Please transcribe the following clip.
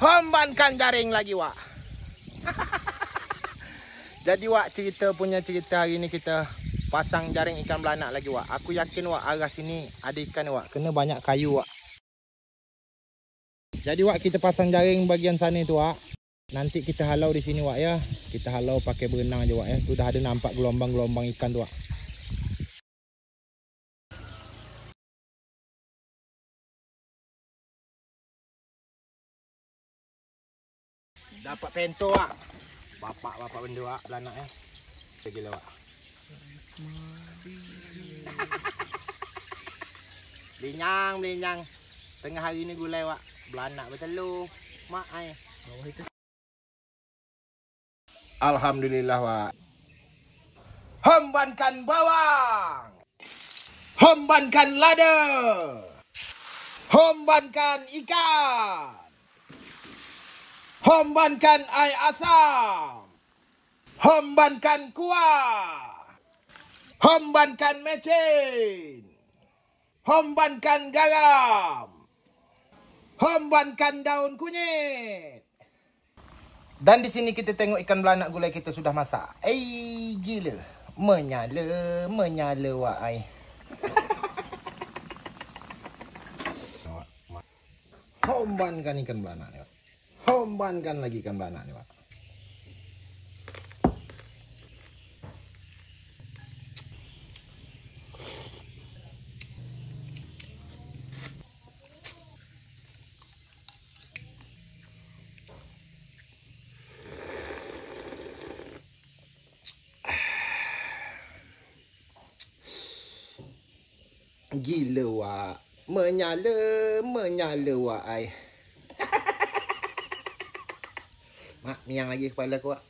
Hembankan jaring lagi, Wak. Jadi, Wak, cerita hari ni kita pasang jaring ikan belanak lagi, Wak. Aku yakin, Wak, arah sini ada ikan, Wak. Kena banyak kayu, Wak. Jadi, Wak, kita pasang jaring bagian sana tu, Wak. Nanti kita halau di sini, Wak, ya. Kita halau pakai berenang aja, Wak, ya. Tu dah ada nampak gelombang-gelombang ikan tu, Wak. Dapat pento, Wak. Bapak benda, Wak, belanak, ya. Gila, Wak. Belinyang. Tengah hari ni gulai, Wak. Belanak bertelur. Mak ai. Alhamdulillah, Wak. Hembankan bawang. Hembankan lada. Hembankan ikan. Hembankan air asam. Hembankan kuah. Hembankan mecin. Hembankan garam. Hembankan daun kunyit. Dan di sini kita tengok ikan belanak gulai kita sudah masak. Gila. Menyala, Wak ai. Hembankan ikan belanak ni, Wak. Hembankan lagi ikan belanak ni, Wak. Gila, Wak. Menyala, Wak ai. Mak, miang lagi kepala aku, Wak.